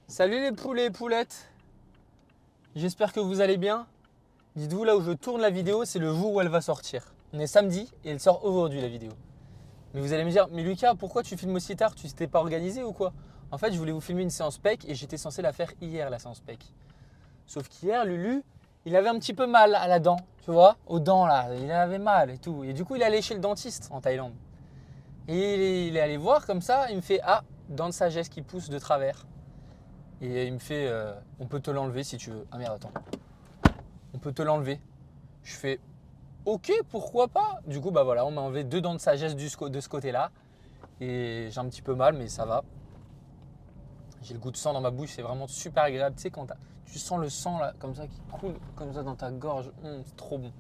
Salut les poulets et poulettes, j'espère que vous allez bien. Dites-vous, là où je tourne la vidéo, c'est le jour où elle va sortir. On est samedi et elle sort aujourd'hui la vidéo. Mais vous allez me dire, mais Lucas, pourquoi tu filmes aussi tard? Tu t'es pas organisé ou quoi? En fait, je voulais vous filmer une séance PEC et j'étais censé la faire hier, la séance PEC. Sauf qu'hier, Lulu, il avait un petit peu mal à la dent, tu vois, aux dents là, il avait mal et tout. Et du coup, il est allé chez le dentiste en Thaïlande. Et il est allé voir comme ça, il me fait, ah, dent de sagesse qui pousse de travers. Et il me fait, on peut te l'enlever si tu veux. Ah merde, attends. On peut te l'enlever. Je fais, ok, pourquoi pas. Du coup, bah voilà, on m'a enlevé 2 dents de sagesse de ce côté-là. Et j'ai un petit peu mal, mais ça va. J'ai le goût de sang dans ma bouche, c'est vraiment super agréable. Tu sais, quand tu sens le sang là, comme ça, qui coule comme ça dans ta gorge, c'est trop bon.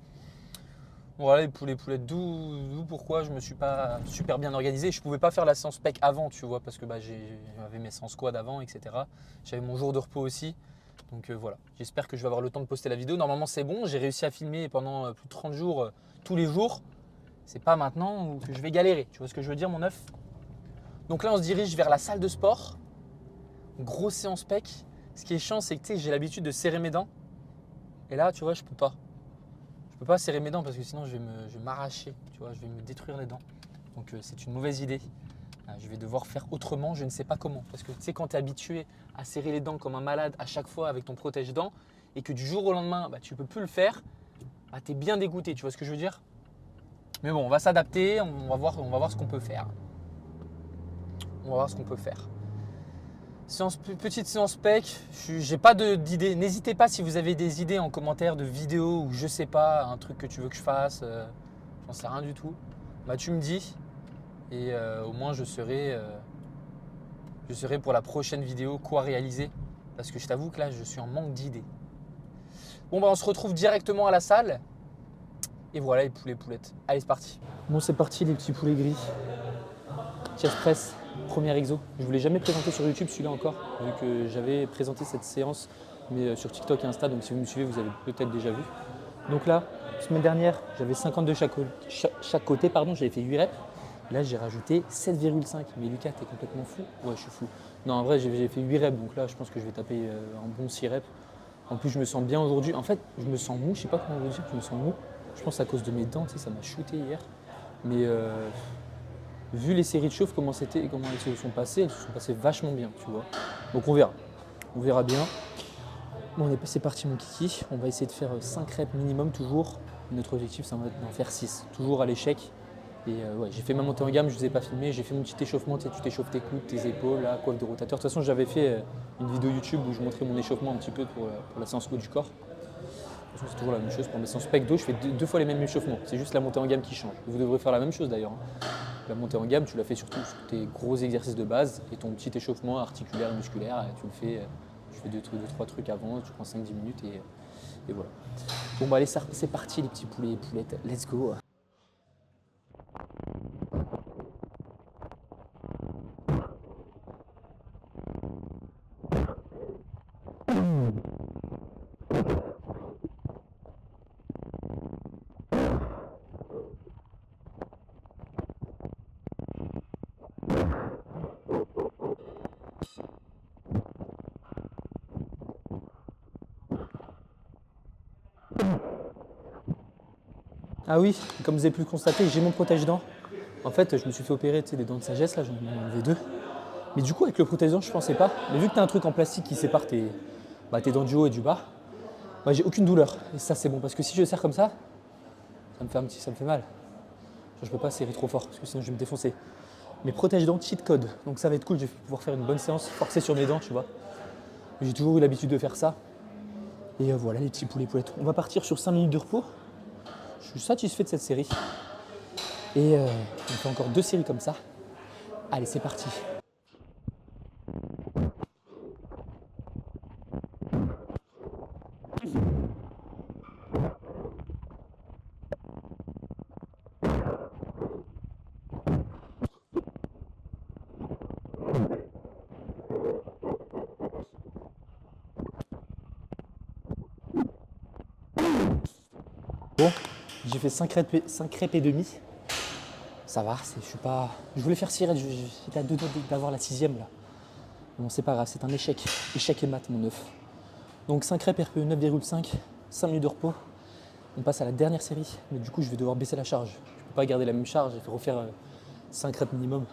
Voilà, les poulets, poulettes, d'où pourquoi je me suis pas super bien organisé. Je pouvais pas faire la séance PEC avant, tu vois, parce que bah, j'avais mes séances quad avant, etc. J'avais mon jour de repos aussi. Donc voilà, j'espère que je vais avoir le temps de poster la vidéo. Normalement, c'est bon, j'ai réussi à filmer pendant plus de 30 jours, tous les jours. C'est pas maintenant que je vais galérer, tu vois ce que je veux dire, mon œuf? Donc là, on se dirige vers la salle de sport. Grosse séance PEC. Ce qui est chiant, c'est que j'ai l'habitude de serrer mes dents. Et là, tu vois, je peux pas. Je peux pas serrer mes dents parce que sinon je vais m'arracher, tu vois, je vais me détruire les dents. Donc c'est une mauvaise idée. Je vais devoir faire autrement, je ne sais pas comment. Parce que tu sais, quand tu es habitué à serrer les dents comme un malade à chaque fois avec ton protège-dents et que du jour au lendemain, bah, tu ne peux plus le faire, bah, tu es bien dégoûté, tu vois ce que je veux dire? Mais bon, on va s'adapter, on va voir ce qu'on peut faire. On va voir ce qu'on peut faire. Petite séance PEC, j'ai pas d'idées. N'hésitez pas si vous avez des idées en commentaire de vidéos ou je sais pas, un truc que tu veux que je fasse, j'en sais rien du tout. Bah tu me dis et au moins je saurai pour la prochaine vidéo quoi réaliser. Parce que je t'avoue que là je suis en manque d'idées. Bon bah on se retrouve directement à la salle. Et voilà les poulets poulettes. Allez c'est parti. Bon c'est parti les petits poulets gris. Chest press, premier exo. Je ne vous l'ai jamais présenté sur YouTube celui-là encore, vu que j'avais présenté cette séance mais sur TikTok et Insta, donc si vous me suivez, vous avez peut-être déjà vu. Donc là, semaine dernière, j'avais 52 chaque côté, j'avais fait 8 reps. Là, j'ai rajouté 7,5. Mais Lucas, t'es complètement fou? Ouais, je suis fou. Non, en vrai, j'ai fait 8 reps, donc là, je pense que je vais taper un bon 6 reps. En plus, je me sens bien aujourd'hui. En fait, je me sens mou, je sais pas comment vous dire, je me sens mou. Je pense à cause de mes dents, tu sais, ça m'a shooté hier. Mais vu les séries de chauffe, comment elles se sont passées vachement bien, tu vois. Donc on verra bien. Bon, c'est parti mon kiki, on va essayer de faire 5 reps minimum toujours. Notre objectif, ça va être d'en faire 6, toujours à l'échec. Et ouais, j'ai fait ma montée en gamme, je ne vous ai pas filmé, j'ai fait mon petit échauffement, tu sais, tu t'échauffes tes coudes, tes épaules, la coiffe de rotateur. De toute façon, j'avais fait une vidéo YouTube où je montrais mon échauffement un petit peu pour la séance haut du corps. De toute façon, c'est toujours la même chose. Pour mes séances pec dos, je fais deux fois les mêmes échauffements. C'est juste la montée en gamme qui change. Vous devrez faire la même chose d'ailleurs. La montée en gamme, tu la fais surtout sur tes gros exercices de base et ton petit échauffement articulaire et musculaire, tu le fais, tu fais 2-3 trucs avant, tu prends 5-10 minutes et voilà. Bon bah allez, c'est parti les petits poulets et poulettes, let's go. Ah oui, comme vous avez pu le constater, j'ai mon protège-dents. En fait, je me suis fait opérer des dents de sagesse, là, j'en ai enlevé 2. Mais du coup, avec le protège-dents, je pensais pas. Mais vu que tu as un truc en plastique qui sépare tes dents du haut et du bas, bah, j'ai aucune douleur. Et ça, c'est bon, parce que si je serre comme ça me fait mal. Je peux pas serrer trop fort, parce que sinon je vais me défoncer. Mais protège-dents cheat code, donc ça va être cool, je vais pouvoir faire une bonne séance, forcer sur mes dents, tu vois. J'ai toujours eu l'habitude de faire ça. Et voilà les petits poulets poulettes. On va partir sur 5 minutes de repos. Je suis satisfait de cette série. Et on fait encore 2 séries comme ça. Allez, c'est parti. Bon, j'ai fait 5 reps et demi. Ça va, je suis pas. Je voulais faire 6 reps, j'étais à 2 doigts d'avoir la 6e là. Bon, c'est pas grave, c'est un échec. Échec et mat, mon œuf. Donc 5 reps RPE 9,5, 5 minutes de repos. On passe à la dernière série, mais du coup, je vais devoir baisser la charge. Je ne peux pas garder la même charge, il faut refaire 5 reps minimum.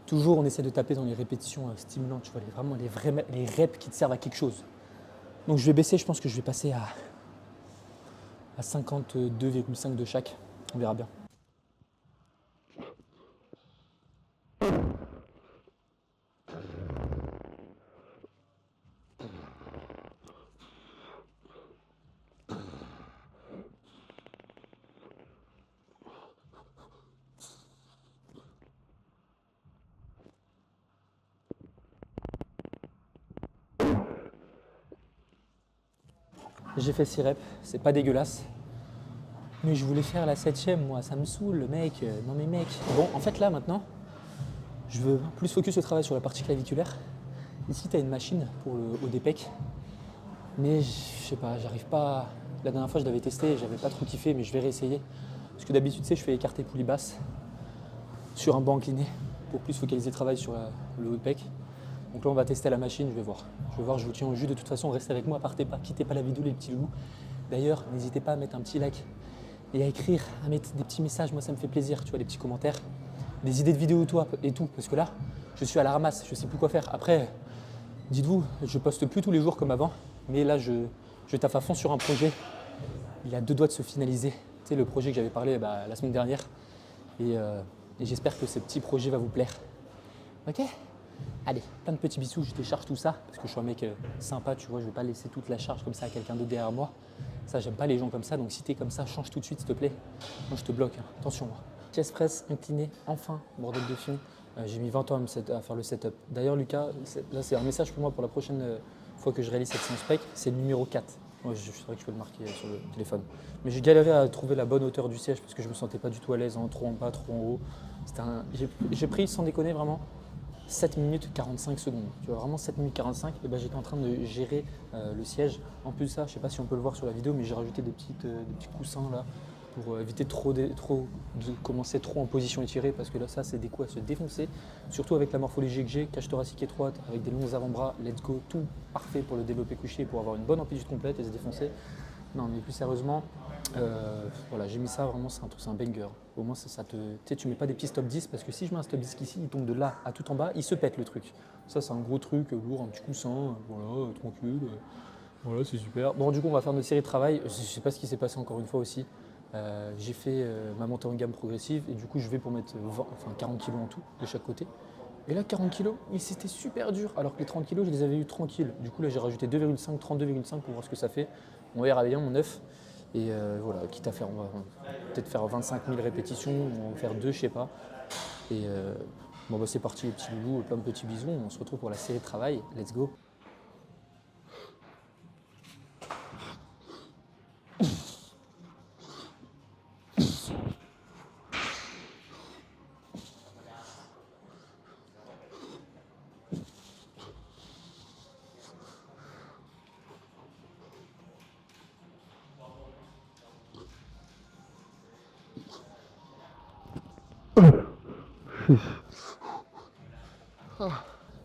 Toujours, on essaie de taper dans les répétitions stimulantes, tu vois, vraiment les reps qui te servent à quelque chose. Donc je vais baisser, je pense que je vais passer à 52,5 de chaque. On verra bien. J'ai fait 6 reps, c'est pas dégueulasse. Mais je voulais faire la 7ème, moi, ça me saoule, mec. Non mais mec. Bon, en fait là, maintenant, je veux plus focus le travail sur la partie claviculaire. Ici, tu as une machine pour le haut des pecs. Mais je sais pas, j'arrive pas. La dernière fois, je l'avais testé, j'avais pas trop kiffé, mais je vais réessayer. Parce que d'habitude, tu sais, je fais écarter poulie basse sur un banc incliné pour plus focaliser le travail sur le haut de pec. Donc là, on va tester la machine, je vais voir. Je vous tiens au jus. De toute façon, restez avec moi, partez pas, quittez pas la vidéo, les petits loups. D'ailleurs, n'hésitez pas à mettre un petit like et à écrire, à mettre des petits messages. Moi, ça me fait plaisir, tu vois, des petits commentaires, des idées de vidéos toi et tout. Parce que là, je suis à la ramasse, je sais plus quoi faire. Après, dites-vous, je poste plus tous les jours comme avant, mais là, je taffe à fond sur un projet. Il a 2 doigts de se finaliser. Tu sais, le projet que j'avais parlé la semaine dernière. Et j'espère que ce petit projet va vous plaire. Ok ? Allez, plein de petits bisous, je décharge tout ça parce que je suis un mec sympa, tu vois, je vais pas laisser toute la charge comme ça à quelqu'un d'autre derrière moi. Ça, j'aime pas les gens comme ça, donc si t'es comme ça, change tout de suite s'il te plaît. Moi, je te bloque, hein. Attention. Chest press incliné, enfin, bordel de fion. J'ai mis 20 ans à faire le setup. D'ailleurs, Lucas, là, c'est un message pour moi pour la prochaine fois que je réalise cette séance pec, c'est le numéro 4. Moi, je saurais que je peux le marquer sur le téléphone. Mais j'ai galéré à trouver la bonne hauteur du siège parce que je me sentais pas du tout à l'aise, trop en bas, trop en haut. J'ai pris, sans déconner, vraiment 7 minutes 45 secondes. Tu vois, vraiment 7 minutes 45, et j'étais en train de gérer le siège. En plus de ça, je sais pas si on peut le voir sur la vidéo, mais j'ai rajouté des petits coussins là pour éviter de commencer trop en position étirée parce que là, ça, c'est des coups à se défoncer. Surtout avec la morphologie que j'ai, cage thoracique étroite, avec des longs avant-bras, let's go, tout parfait pour le développé couché et pour avoir une bonne amplitude complète et se défoncer. Non, mais plus sérieusement, voilà, j'ai mis ça, vraiment, c'est un banger. Au moins, tu mets pas des petits stop 10 parce que si je mets un stop 10 ici, il tombe de là à tout en bas, il se pète le truc. Ça, c'est un gros truc lourd, un petit coussin, voilà, tranquille. Voilà, c'est super. Bon, du coup, on va faire notre série de travail. Je sais pas ce qui s'est passé encore une fois aussi. J'ai fait ma montée en gamme progressive et du coup, je vais pour mettre 40 kg en tout de chaque côté. Et là, 40 kg, c'était super dur. Alors que les 30 kg, je les avais eu tranquilles. Du coup, là, j'ai rajouté 2,5, 32,5 pour voir ce que ça fait. On verra bien mon œuf. Et voilà, quitte à faire, on va peut-être faire 25 000 répétitions, on va en faire 2, je sais pas. Et bon, c'est parti les petits loulous, plein de petits bisous. On se retrouve pour la série de travail. Let's go.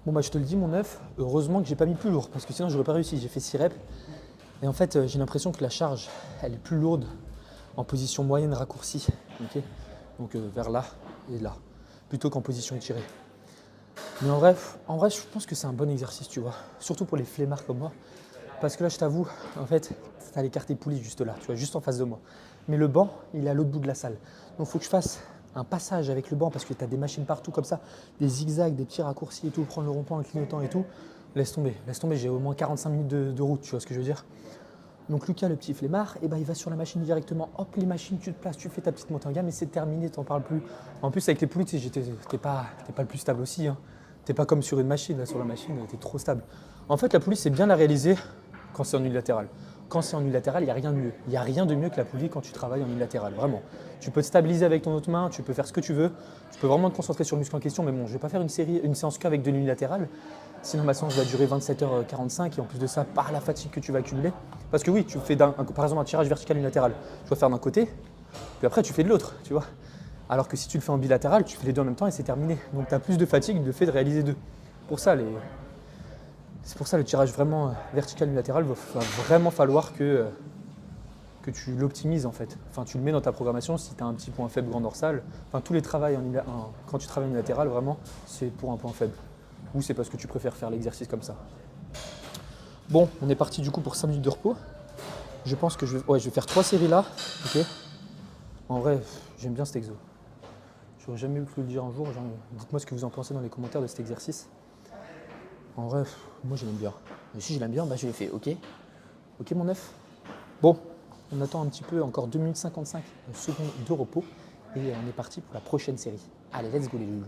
Bon je te le dis mon œuf, heureusement que j'ai pas mis plus lourd parce que sinon j'aurais pas réussi. J'ai fait 6 reps et en fait j'ai l'impression que la charge elle est plus lourde en position moyenne raccourcie, okay, donc vers là et là, plutôt qu'en position étirée. Mais en vrai je pense que c'est un bon exercice, tu vois, surtout pour les flemmards comme moi. Parce que là je t'avoue, en fait, t'as l'écarté poulie juste là, tu vois, juste en face de moi. Mais le banc, il est à l'autre bout de la salle. Donc il faut que je fasse un passage avec le banc parce que tu as des machines partout comme ça, des zigzags, des petits raccourcis et tout, prendre le rond-point en clignotant et tout. Laisse tomber, j'ai au moins 45 minutes de route, tu vois ce que je veux dire. Donc Lucas, le petit flemmard, il va sur la machine directement, hop les machines, tu te places, tu fais ta petite montée en gamme et c'est terminé, t'en parles plus. En plus avec les poulies, t'es pas le plus stable aussi, hein. T'es pas comme sur une machine, là sur la machine, t'es trop stable. En fait la poulie c'est bien à réaliser quand c'est en unilatéral. Quand c'est en unilatéral, il n'y a rien de mieux. Il n'y a rien de mieux que la poulie quand tu travailles en unilatéral, vraiment. Tu peux te stabiliser avec ton autre main, tu peux faire ce que tu veux, tu peux vraiment te concentrer sur le muscle en question, mais bon, je ne vais pas faire une séance qu'avec de l'unilatéral, sinon ma séance va durer 27h45 et en plus de ça, par la fatigue que tu vas accumuler. Parce que oui, tu fais par exemple un tirage vertical unilatéral, tu vas faire d'un côté, puis après tu fais de l'autre, tu vois. Alors que si tu le fais en bilatéral, tu fais les deux en même temps et c'est terminé. Donc tu as plus de fatigue de fait de réaliser deux. pour ça, c'est pour ça le tirage vraiment vertical unilatéral, va vraiment falloir que tu l'optimises en fait. Enfin, tu le mets dans ta programmation si tu as un petit point faible grand dorsal. Enfin, tous les travails quand tu travailles en unilatéral, vraiment, c'est pour un point faible. Ou c'est parce que tu préfères faire l'exercice comme ça. Bon, on est parti du coup pour 5 minutes de repos. Je pense que je vais faire 3 séries là. Ok. En vrai, j'aime bien cet exo. J'aurais jamais pu le dire un jour. Dites-moi ce que vous en pensez dans les commentaires de cet exercice. En vrai, moi je l'aime bien. Et si je l'aime bien, bah je l'ai fait, ok. Ok mon neuf. Bon, on attend un petit peu, encore 2 minutes 55 secondes de repos. Et on est parti pour la prochaine série. Allez, let's go les loulous.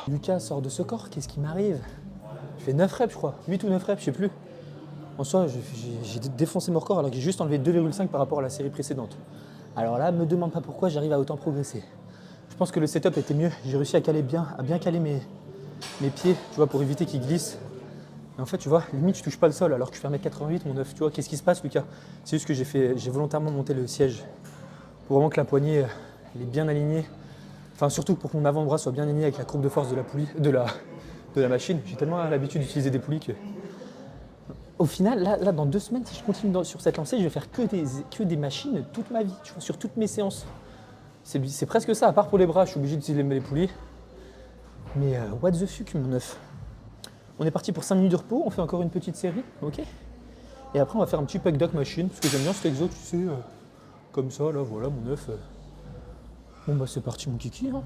Lucas sort de ce corps, qu'est-ce qui m'arrive? Je fais 9 reps je crois, 8 ou 9 reps, je sais plus. En soi, j'ai défoncé mon record alors que j'ai juste enlevé 2,5 par rapport à la série précédente. Alors là, me demande pas pourquoi j'arrive à autant progresser. Je pense que le setup était mieux, j'ai réussi à bien caler mes pieds, tu vois, pour éviter qu'ils glissent. Et en fait, tu vois, limite, je touche pas le sol alors que je fais 1m88, mon œuf. Tu vois, qu'est-ce qui se passe, Lucas? C'est juste que j'ai volontairement monté le siège pour vraiment que la poignée elle est bien alignée. Enfin, surtout pour que mon avant-bras soit bien aligné avec la courbe de force de la poulie, de la machine. J'ai tellement l'habitude d'utiliser des poulies que. Au final, là, dans 2 semaines, si je continue sur cette lancée, je vais faire que des machines toute ma vie, tu vois, sur toutes mes séances. C'est presque ça, à part pour les bras, je suis obligé d'utiliser les poulies. Mais what the fuck, mon œuf. On est parti pour 5 minutes de repos, on fait encore une petite série, ok? Et après, on va faire un petit pec duck machine, parce que j'aime bien cet exo, tu sais, comme ça, là, voilà, mon œuf. Bon, bah, c'est parti, mon kiki, hein.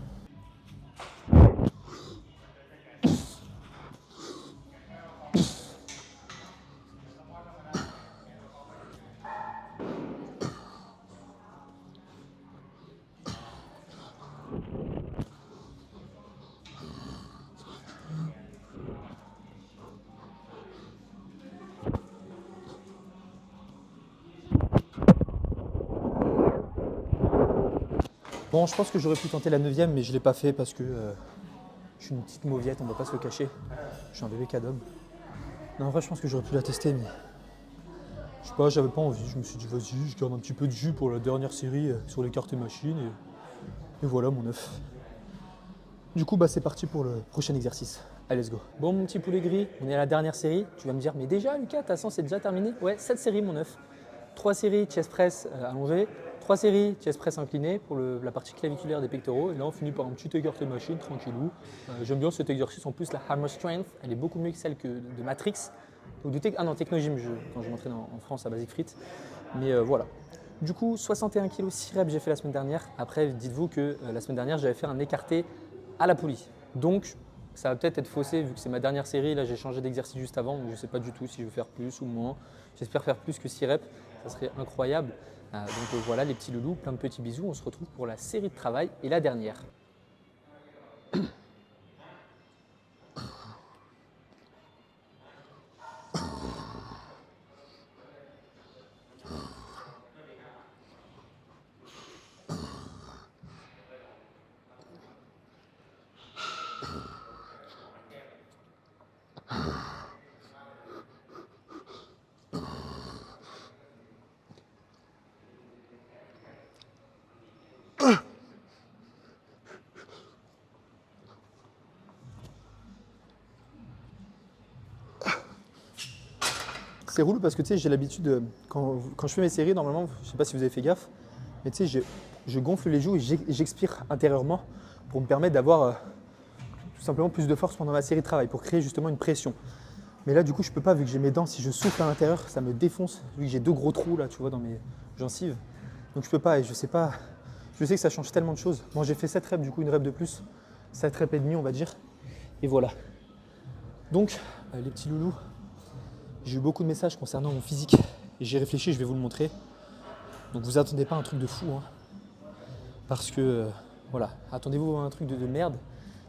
Bon, je pense que j'aurais pu tenter la 9e, mais je ne l'ai pas fait parce que je suis une petite mauviette, on ne va pas se le cacher. Je suis un bébé cadom. Non, en vrai, je pense que j'aurais pu la tester, mais je sais pas, j'avais pas envie. Je me suis dit, vas-y, je garde un petit peu de jus pour la dernière série sur les cartes et machines. Et voilà mon œuf. Du coup, bah, c'est parti pour le prochain exercice. Allez, let's go. Bon, mon petit poulet gris, on est à la dernière série. Tu vas me dire, mais déjà, Lucas, ta séance est déjà terminée? Ouais, 7 séries, mon œuf. 3 séries chest press allongé, 3 séries chest press incliné pour la partie claviculaire des pectoraux. Et là, on finit par un petit écarté machine, tranquillou. J'aime bien cet exercice. En plus, la hammer strength, elle est beaucoup mieux que celle de Matrix. Ah non, Technogym, quand je m'entraîne en France à Basic Fit. Mais voilà. Du coup, 61 kg, 6 reps, j'ai fait la semaine dernière. Après, dites-vous que la semaine dernière, j'avais fait un écarté à la poulie. Donc, ça va peut-être être faussé vu que c'est ma dernière série. Là, j'ai changé d'exercice juste avant. Donc je ne sais pas du tout si je vais faire plus ou moins. J'espère faire plus que 6 reps. Ça serait incroyable. Donc voilà les petits loulous, plein de petits bisous. On se retrouve pour la série de travail et la dernière. C'est relou parce que tu sais, j'ai l'habitude, quand je fais mes séries, normalement, je ne sais pas si vous avez fait gaffe, mais tu sais, je gonfle les joues et j'expire intérieurement pour me permettre d'avoir tout simplement plus de force pendant ma série de travail, pour créer justement une pression. Mais là, du coup, je peux pas, vu que j'ai mes dents, si je souffle à l'intérieur, ça me défonce, vu que j'ai 2 gros trous là, tu vois, dans mes gencives. Donc je peux pas, et je sais pas, je sais que ça change tellement de choses. Bon, j'ai fait 7 reps, du coup, une rep de plus, 7 reps et demi, on va dire. Et voilà. Donc, les petits loulous, j'ai eu beaucoup de messages concernant mon physique et j'ai réfléchi, je vais vous le montrer. Donc vous attendez pas un truc de fou, hein, parce que voilà, attendez-vous à un truc de merde.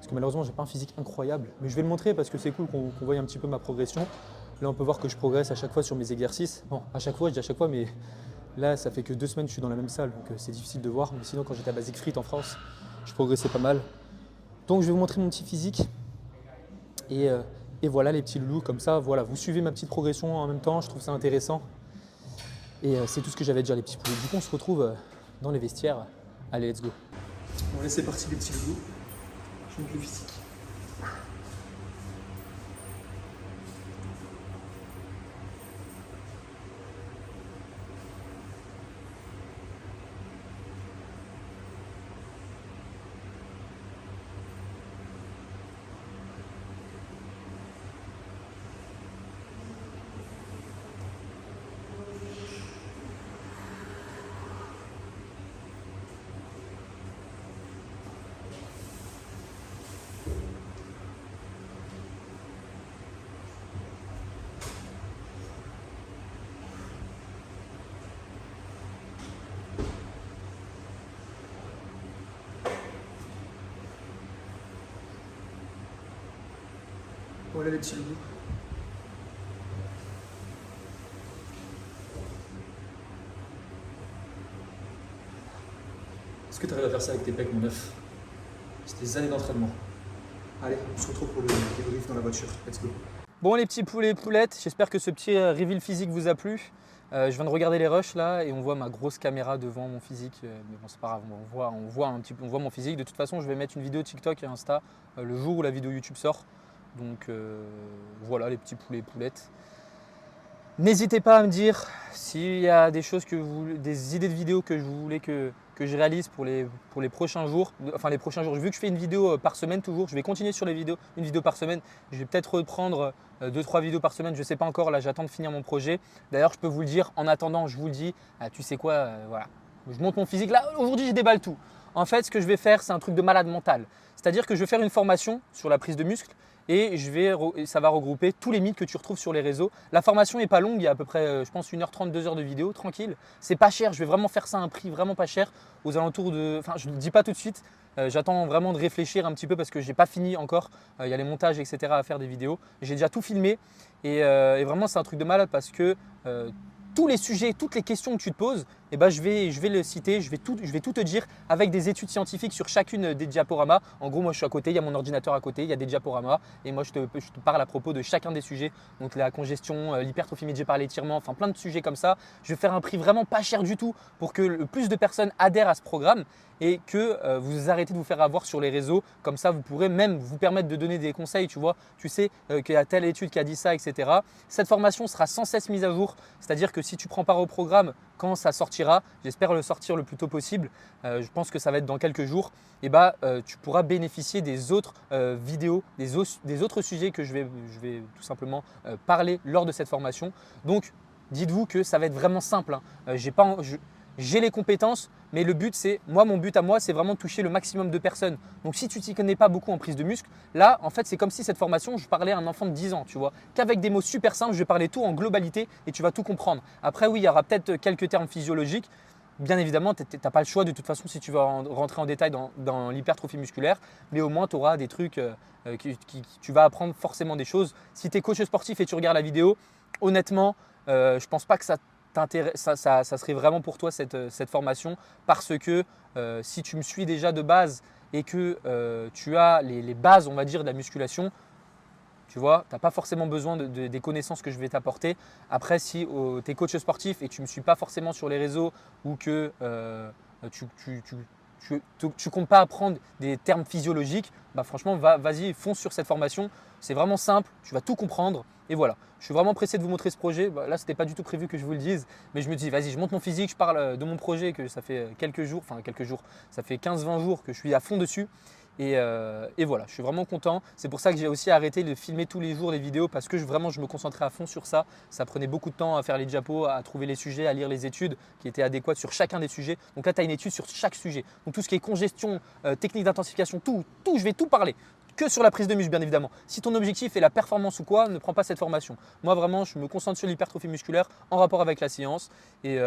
parce que malheureusement, j'ai pas un physique incroyable. Mais je vais le montrer parce que c'est cool qu'on voie un petit peu ma progression. Là, on peut voir que je progresse à chaque fois sur mes exercices. Bon, à chaque fois, je dis à chaque fois, mais là, ça fait que 2 semaines que je suis dans la même salle, donc c'est difficile de voir. Mais sinon, quand j'étais à Basic Fit en France, je progressais pas mal. Donc, je vais vous montrer mon petit physique. Et voilà les petits loulous, comme ça, voilà, vous suivez ma petite progression en même temps, je trouve ça intéressant. Et c'est tout ce que j'avais à dire les petits poulets. Du coup, on se retrouve dans les vestiaires. Allez, let's go. Bon, allez, c'est parti les petits loulous. Je monte le physique. Voilà les petits loulous. Est-ce que tu arrives à faire ça avec tes pecs, mon œuf? C'est des années d'entraînement. Allez, on se retrouve pour le débrief dans la voiture. Let's go. Bon les petits poulets et poulettes, j'espère que ce petit reveal physique vous a plu. Je viens de regarder les rushs là et on voit ma grosse caméra devant mon physique. Mais bon c'est pas grave, on voit mon physique. De toute façon je vais mettre une vidéo TikTok et Insta le jour où la vidéo YouTube sort. Donc voilà les petits poulets et poulettes. N'hésitez pas à me dire s'il y a des choses des idées de vidéos que vous voulez que je réalise pour les prochains jours. Enfin les prochains jours, vu que je fais une vidéo par semaine toujours, je vais continuer sur les vidéos, une vidéo par semaine. Je vais peut-être reprendre 2-3 vidéos par semaine, je ne sais pas encore, là j'attends de finir mon projet. D'ailleurs je peux vous le dire, en attendant je vous le dis, tu sais quoi, voilà. Je monte mon physique, là aujourd'hui je déballe tout. En fait ce que je vais faire c'est un truc de malade mental. C'est-à-dire que je vais faire une formation sur la prise de muscle. Et ça va regrouper tous les mythes que tu retrouves sur les réseaux. La formation n'est pas longue, il y a à peu près, je pense, 1h30, 2 heures de vidéo, tranquille. C'est pas cher, je vais vraiment faire ça à un prix vraiment pas cher, aux alentours de… Enfin, je ne le dis pas tout de suite, j'attends vraiment de réfléchir un petit peu parce que je n'ai pas fini encore. Il y a les montages, etc. à faire des vidéos. J'ai déjà tout filmé et vraiment, c'est un truc de malade parce que tous les sujets, toutes les questions que tu te poses, eh ben, je vais le citer, je vais tout te dire avec des études scientifiques sur chacune des diaporamas. En gros, moi je suis à côté, il y a mon ordinateur à côté, il y a des diaporamas et moi je te parle à propos de chacun des sujets. Donc la congestion, l'hypertrophie médiée par l'étirement, enfin plein de sujets comme ça. Je vais faire un prix vraiment pas cher du tout pour que le plus de personnes adhèrent à ce programme et que vous arrêtez de vous faire avoir sur les réseaux. Comme ça, vous pourrez même vous permettre de donner des conseils, tu vois. Tu sais qu'il y a telle étude qui a dit ça, etc. Cette formation sera sans cesse mise à jour. C'est-à-dire que si tu prends part au programme, quand ça sortira, j'espère le sortir le plus tôt possible, je pense que ça va être dans quelques jours, et tu pourras bénéficier des autres vidéos, des autres sujets que je vais tout simplement parler lors de cette formation. Donc, dites-vous que ça va être vraiment simple. J'ai les compétences, mais le but c'est, mon but à moi, c'est vraiment de toucher le maximum de personnes. Donc si tu t'y connais pas beaucoup en prise de muscle, là en fait c'est comme si cette formation, je parlais à un enfant de 10 ans, tu vois. Qu'avec des mots super simples, je vais parler tout en globalité et tu vas tout comprendre. Après oui, il y aura peut-être quelques termes physiologiques. Bien évidemment, tu n'as pas le choix de toute façon si tu vas rentrer en détail dans l'hypertrophie musculaire, mais au moins tu auras des trucs, tu vas apprendre forcément des choses. Si tu es coach sportif et tu regardes la vidéo, honnêtement, je ne pense pas que ça serait vraiment pour toi cette formation parce que si tu me suis déjà de base et que tu as les bases, on va dire, de la musculation, tu vois, tu n'as pas forcément besoin des connaissances que je vais t'apporter. Après, si tu es coach sportif et que tu ne me suis pas forcément sur les réseaux ou que tu ne comptes pas apprendre des termes physiologiques, franchement, vas-y, fonce sur cette formation. C'est vraiment simple, tu vas tout comprendre. Et voilà, je suis vraiment pressé de vous montrer ce projet. Là, ce n'était pas du tout prévu que je vous le dise, mais je me dis, vas-y, je monte mon physique, je parle de mon projet, que ça fait quelques jours, ça fait 15-20 jours que je suis à fond dessus. Et voilà, je suis vraiment content. C'est pour ça que j'ai aussi arrêté de filmer tous les jours les vidéos parce que je me concentrais à fond sur ça. Ça prenait beaucoup de temps à faire les diapos, à trouver les sujets, à lire les études qui étaient adéquates sur chacun des sujets. Donc là, tu as une étude sur chaque sujet. Donc tout ce qui est congestion, technique d'intensification, tout, je vais tout parler. Que sur la prise de muscle, bien évidemment. Si ton objectif est la performance ou quoi, ne prends pas cette formation. Moi, vraiment, je me concentre sur l'hypertrophie musculaire en rapport avec la science. Et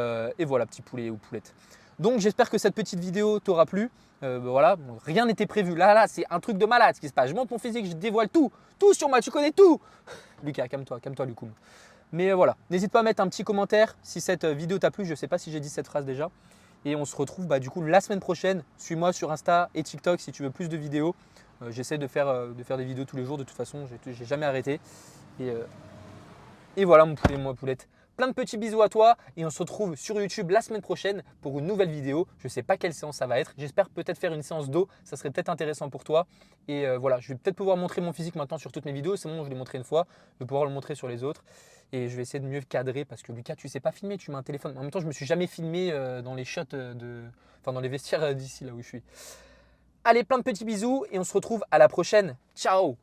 voilà, petit poulet ou poulette. Donc j'espère que cette petite vidéo t'aura plu. Voilà, bon, rien n'était prévu. Là, c'est un truc de malade ce qui se passe. Je montre mon physique, je dévoile tout. Tout sur moi, tu connais tout. Lucas, calme-toi, Lucas. Mais voilà, n'hésite pas à mettre un petit commentaire si cette vidéo t'a plu. Je ne sais pas si j'ai dit cette phrase déjà. Et on se retrouve du coup la semaine prochaine. Suis-moi sur Insta et TikTok si tu veux plus de vidéos. J'essaie de faire des vidéos tous les jours de toute façon. J'ai jamais arrêté. Et voilà mon poulet, moi poulette. Plein de petits bisous à toi et on se retrouve sur YouTube la semaine prochaine pour une nouvelle vidéo. Je ne sais pas quelle séance ça va être. J'espère peut-être faire une séance d'eau. Ça serait peut-être intéressant pour toi. Et voilà, je vais peut-être pouvoir montrer mon physique maintenant sur toutes mes vidéos. C'est bon, je l'ai montré une fois. Je vais pouvoir le montrer sur les autres. Et je vais essayer de mieux cadrer parce que Lucas, tu ne sais pas filmer, tu mets un téléphone. En même temps, je ne me suis jamais filmé dans les shots dans les vestiaires d'ici là où je suis. Allez, plein de petits bisous et on se retrouve à la prochaine. Ciao!